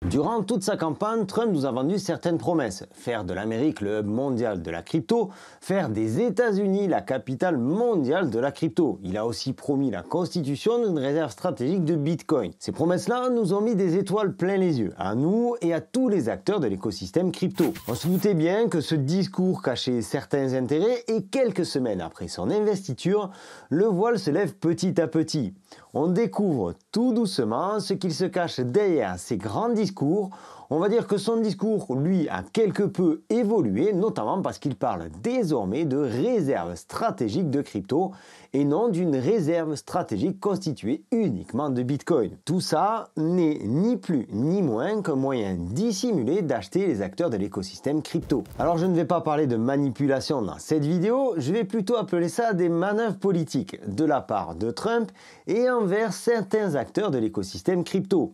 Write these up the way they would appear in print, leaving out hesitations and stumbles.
Durant toute sa campagne, Trump nous a vendu certaines promesses. Faire de l'Amérique le hub mondial de la crypto, faire des États-Unis la capitale mondiale de la crypto. Il a aussi promis la constitution d'une réserve stratégique de Bitcoin. Ces promesses-là nous ont mis des étoiles plein les yeux, à nous et à tous les acteurs de l'écosystème crypto. On se doutait bien que ce discours cachait certains intérêts et quelques semaines après son investiture, le voile se lève petit à petit. On découvre tout doucement ce qu'il se cache derrière ces grands discours. On va dire que son discours, lui, a quelque peu évolué, notamment parce qu'il parle désormais de réserve stratégique de crypto et non d'une réserve stratégique constituée uniquement de Bitcoin. Tout ça n'est ni plus ni moins qu'un moyen dissimulé d'acheter les acteurs de l'écosystème crypto. Alors je ne vais pas parler de manipulation dans cette vidéo, je vais plutôt appeler ça des manœuvres politiques de la part de Trump et envers certains acteurs de l'écosystème crypto.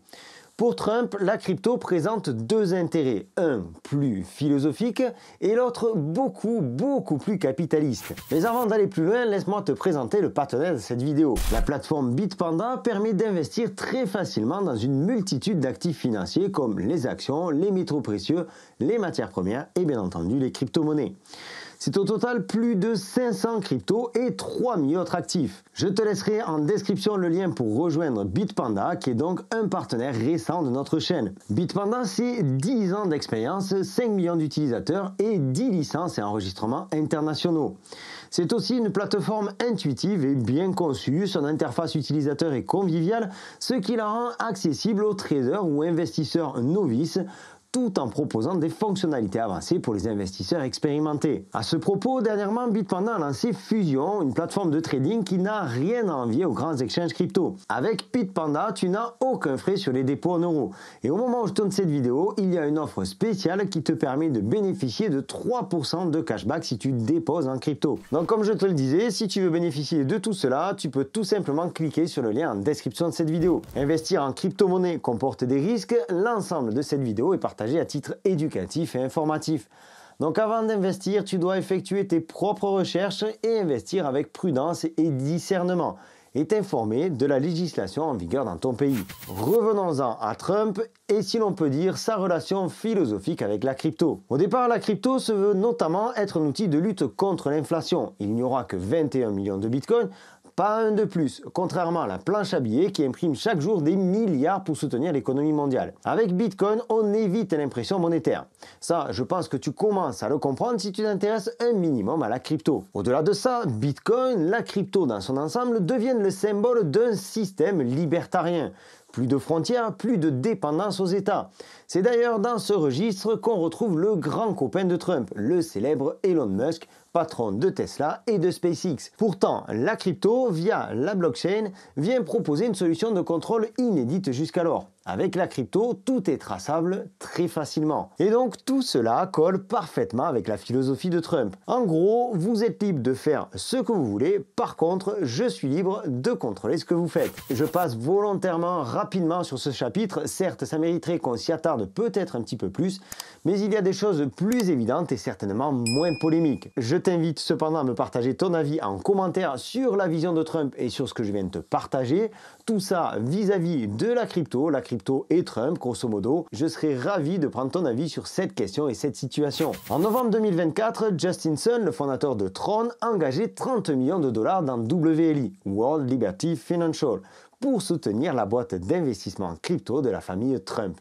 Pour Trump, la crypto présente deux intérêts, un plus philosophique et l'autre beaucoup plus capitaliste. Mais avant d'aller plus loin, laisse-moi te présenter le partenaire de cette vidéo. La plateforme Bitpanda permet d'investir très facilement dans une multitude d'actifs financiers comme les actions, les métaux précieux, les matières premières et bien entendu les crypto-monnaies. C'est au total plus de 500 cryptos et 3000 autres actifs. Je te laisserai en description le lien pour rejoindre Bitpanda, qui est donc un partenaire récent de notre chaîne. Bitpanda, c'est 10 ans d'expérience, 5 millions d'utilisateurs et 10 licences et enregistrements internationaux. C'est aussi une plateforme intuitive et bien conçue, son interface utilisateur est conviviale, ce qui la rend accessible aux traders ou investisseurs novices, tout en proposant des fonctionnalités avancées pour les investisseurs expérimentés. À ce propos, dernièrement, Bitpanda a lancé Fusion, une plateforme de trading qui n'a rien à envier aux grands exchanges crypto. Avec Bitpanda, tu n'as aucun frais sur les dépôts en euros. Et au moment où je tourne cette vidéo, il y a une offre spéciale qui te permet de bénéficier de 3% de cashback si tu déposes en crypto. Donc comme je te le disais, si tu veux bénéficier de tout cela, tu peux tout simplement cliquer sur le lien en description de cette vidéo. Investir en crypto-monnaie comporte des risques, l'ensemble de cette vidéo est partagé à titre éducatif et informatif. Donc avant d'investir, tu dois effectuer tes propres recherches et investir avec prudence et discernement et t'informer de la législation en vigueur dans ton pays. Revenons-en à Trump et si l'on peut dire sa relation philosophique avec la crypto. Au départ, la crypto se veut notamment être un outil de lutte contre l'inflation. Il n'y aura que 21 millions de bitcoins, pas un de plus, contrairement à la planche à billets qui imprime chaque jour des milliards pour soutenir l'économie mondiale. Avec Bitcoin, on évite l'impression monétaire. Ça, je pense que tu commences à le comprendre si tu t'intéresses un minimum à la crypto. Au-delà de ça, Bitcoin, la crypto dans son ensemble, deviennent le symbole d'un système libertarien. Plus de frontières, plus de dépendance aux États. C'est d'ailleurs dans ce registre qu'on retrouve le grand copain de Trump, le célèbre Elon Musk, patron de Tesla et de SpaceX. Pourtant, la crypto, via la blockchain, vient proposer une solution de contrôle inédite jusqu'alors. Avec la crypto, tout est traçable très facilement. Et donc tout cela colle parfaitement avec la philosophie de Trump. En gros, vous êtes libre de faire ce que vous voulez, par contre, je suis libre de contrôler ce que vous faites. Je passe volontairement rapidement sur ce chapitre, certes ça mériterait qu'on s'y attarde peut-être un petit peu plus, mais il y a des choses plus évidentes et certainement moins polémiques. Je t'invite cependant à me partager ton avis en commentaire sur la vision de Trump et sur ce que je viens de te partager. Tout ça vis-à-vis de la crypto et Trump, grosso modo. Je serais ravi de prendre ton avis sur cette question et cette situation. En novembre 2024, Justin Sun, le fondateur de Tron, a engagé 30 millions de dollars dans WLI, World Liberty Financial, pour soutenir la boîte d'investissement crypto de la famille Trump.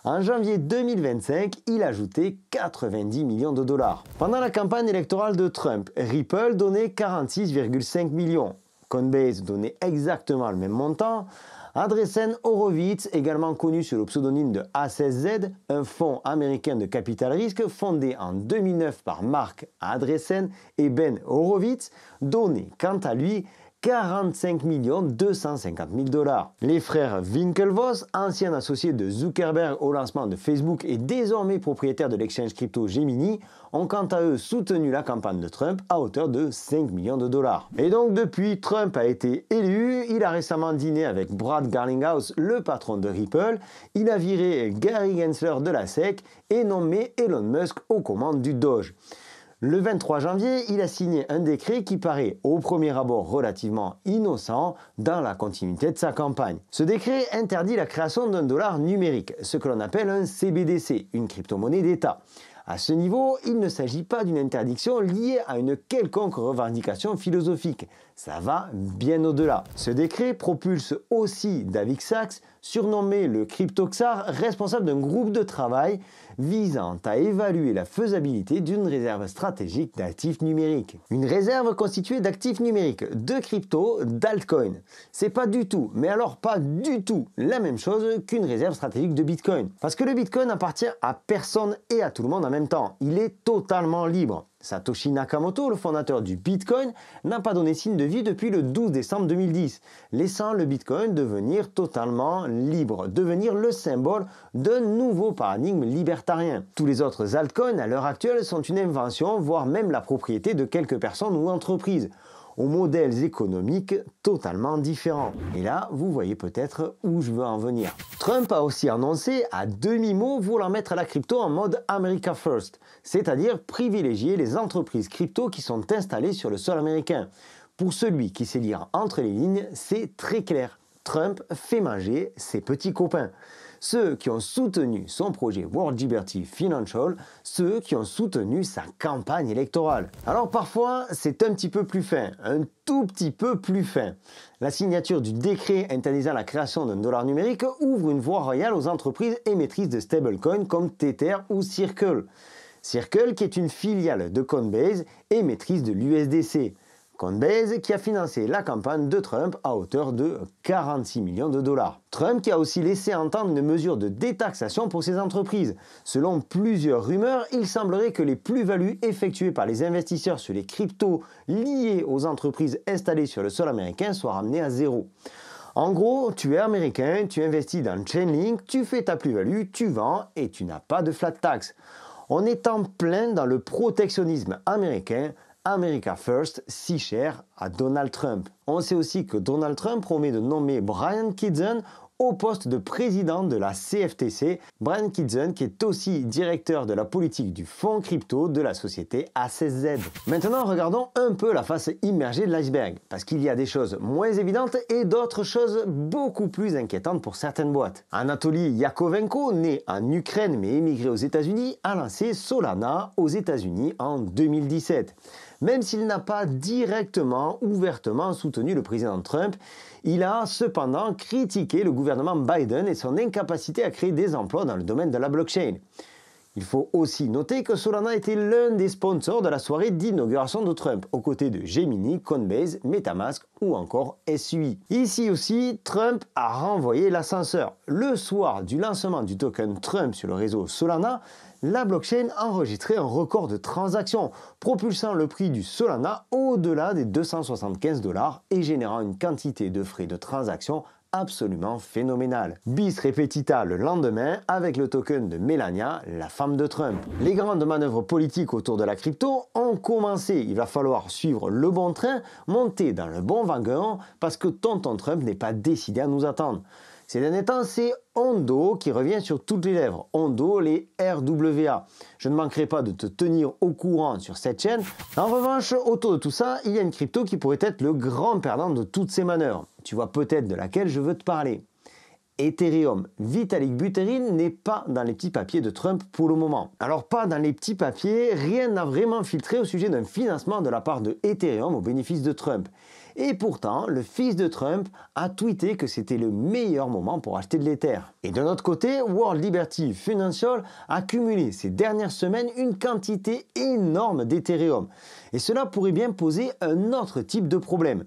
En janvier 2025, il a ajouté 90 millions de dollars. Pendant la campagne électorale de Trump, Ripple donnait 46,5 millions. Coinbase donnait exactement le même montant. Andreessen Horowitz, également connu sous le pseudonyme de A16Z, un fonds américain de capital risque fondé en 2009 par Mark Andreessen et Ben Horowitz, donnait quant à lui 45 250 000 dollars. Les frères Winklevoss, anciens associés de Zuckerberg au lancement de Facebook et désormais propriétaires de l'exchange crypto Gemini, ont quant à eux soutenu la campagne de Trump à hauteur de 5 millions de dollars. Et donc depuis, Trump a été élu, il a récemment dîné avec Brad Garlinghouse, le patron de Ripple, il a viré Gary Gensler de la SEC et nommé Elon Musk aux commandes du Doge. Le 23 janvier, il a signé un décret qui paraît au premier abord relativement innocent dans la continuité de sa campagne. Ce décret interdit la création d'un dollar numérique, ce que l'on appelle un CBDC, une crypto-monnaie d'État. À ce niveau, il ne s'agit pas d'une interdiction liée à une quelconque revendication philosophique. Ça va bien au-delà. Ce décret propulse aussi David Sacks, surnommé le CryptoXar, responsable d'un groupe de travail visant à évaluer la faisabilité d'une réserve stratégique d'actifs numériques. Une réserve constituée d'actifs numériques, de crypto, d'altcoins. C'est pas du tout, mais alors pas du tout, la même chose qu'une réserve stratégique de Bitcoin. Parce que le Bitcoin appartient à personne et à tout le monde en même temps. Il est totalement libre. Satoshi Nakamoto, le fondateur du Bitcoin, n'a pas donné signe de vie depuis le 12 décembre 2010, laissant le Bitcoin devenir totalement libre, devenir le symbole d'un nouveau paradigme libertarien. Tous les autres altcoins à l'heure actuelle sont une invention, voire même la propriété de quelques personnes ou entreprises, aux modèles économiques totalement différents. Et là, vous voyez peut-être où je veux en venir. Trump a aussi annoncé à demi-mot vouloir mettre la crypto en mode America First, c'est-à-dire privilégier les entreprises crypto qui sont installées sur le sol américain. Pour celui qui sait lire entre les lignes, c'est très clair. Trump fait manger ses petits copains. Ceux qui ont soutenu son projet World Liberty Financial, ceux qui ont soutenu sa campagne électorale. Alors parfois, c'est un petit peu plus fin, un tout petit peu plus fin. La signature du décret interdisant la création d'un dollar numérique ouvre une voie royale aux entreprises émettrices de stablecoins comme Tether ou Circle. Circle qui est une filiale de Coinbase émettrice de l'USDC. Coinbase qui a financé la campagne de Trump à hauteur de 46 millions de dollars. Trump qui a aussi laissé entendre une mesure de détaxation pour ces entreprises. Selon plusieurs rumeurs, il semblerait que les plus-values effectuées par les investisseurs sur les cryptos liés aux entreprises installées sur le sol américain soient ramenées à zéro. En gros, tu es américain, tu investis dans Chainlink, tu fais ta plus-value, tu vends et tu n'as pas de flat tax. On est en plein dans le protectionnisme américain, America First, si cher à Donald Trump. On sait aussi que Donald Trump promet de nommer Brian Kidson au poste de président de la CFTC. Brian Kidson qui est aussi directeur de la politique du fonds crypto de la société A16Z. Maintenant, regardons un peu la face immergée de l'iceberg, parce qu'il y a des choses moins évidentes et d'autres choses beaucoup plus inquiétantes pour certaines boîtes. Anatoly Yakovenko, né en Ukraine mais émigré aux États-Unis, a lancé Solana aux États-Unis en 2017. Même s'il n'a pas directement, ouvertement soutenu le président Trump, il a cependant critiqué le gouvernement Biden et son incapacité à créer des emplois dans le domaine de la blockchain. Il faut aussi noter que Solana était l'un des sponsors de la soirée d'inauguration de Trump, aux côtés de Gemini, Coinbase, Metamask ou encore SUI. Ici aussi, Trump a renvoyé l'ascenseur. Le soir du lancement du token Trump sur le réseau Solana, la blockchain a enregistré un record de transactions, propulsant le prix du Solana au-delà des 275 $ et générant une quantité de frais de transaction absolument phénoménale. Bis repetita le lendemain avec le token de Melania, la femme de Trump. Les grandes manœuvres politiques autour de la crypto ont commencé. Il va falloir suivre le bon train, monter dans le bon wagon parce que tonton Trump n'est pas décidé à nous attendre. Ces derniers temps, c'est Ondo qui revient sur toutes les lèvres. Ondo, les RWA. Je ne manquerai pas de te tenir au courant sur cette chaîne. En revanche, autour de tout ça, il y a une crypto qui pourrait être le grand perdant de toutes ces manœuvres. Tu vois peut-être de laquelle je veux te parler. Ethereum. Vitalik Buterin n'est pas dans les petits papiers de Trump pour le moment. Alors pas dans les petits papiers, rien n'a vraiment filtré au sujet d'un financement de la part de Ethereum au bénéfice de Trump. Et pourtant, le fils de Trump a tweeté que c'était le meilleur moment pour acheter de l'Ether. Et de notre côté, World Liberty Financial a cumulé ces dernières semaines une quantité énorme d'Ethereum. Et cela pourrait bien poser un autre type de problème.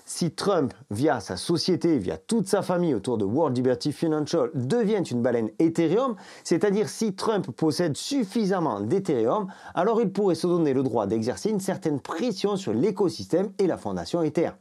Si Trump, via sa société, via toute sa famille autour de World Liberty Financial, devient une baleine Ethereum, c'est-à-dire si Trump possède suffisamment d'Ethereum, alors il pourrait se donner le droit d'exercer une certaine pression sur l'écosystème et la fondation Ether.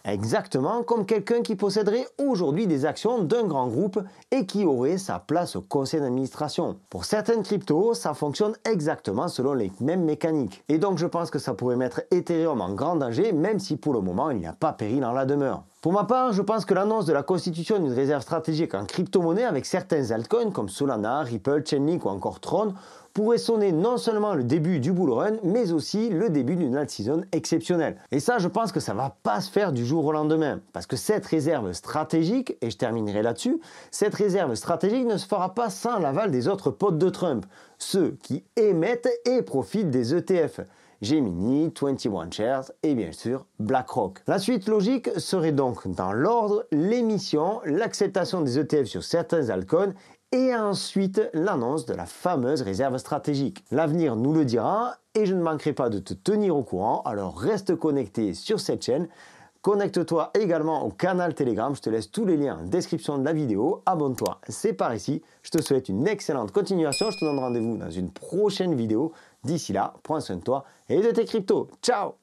Exactement comme quelqu'un qui posséderait aujourd'hui des actions d'un grand groupe et qui aurait sa place au conseil d'administration. Pour certaines cryptos, ça fonctionne exactement selon les mêmes mécaniques. Et donc je pense que ça pourrait mettre Ethereum en grand danger, même si pour le moment il n'y a pas péril en la demeure. Pour ma part, je pense que l'annonce de la constitution d'une réserve stratégique en crypto-monnaie avec certains altcoins comme Solana, Ripple, Chainlink ou encore Tron pourrait sonner non seulement le début du bull run, mais aussi le début d'une alt-season exceptionnelle. Et ça, je pense que ça va pas se faire du jour au lendemain, parce que cette réserve stratégique, et je terminerai là-dessus, cette réserve stratégique ne se fera pas sans l'aval des autres potes de Trump, ceux qui émettent et profitent des ETF. Gemini, 21 Shares et bien sûr BlackRock. La suite logique serait donc dans l'ordre l'émission, l'acceptation des ETF sur certains altcoins et ensuite l'annonce de la fameuse réserve stratégique. L'avenir nous le dira et je ne manquerai pas de te tenir au courant, alors reste connecté sur cette chaîne. Connecte-toi également au canal Telegram, je te laisse tous les liens en description de la vidéo. Abonne-toi, c'est par ici. Je te souhaite une excellente continuation, je te donne rendez-vous dans une prochaine vidéo. D'ici là, prends soin de toi et de tes cryptos. Ciao!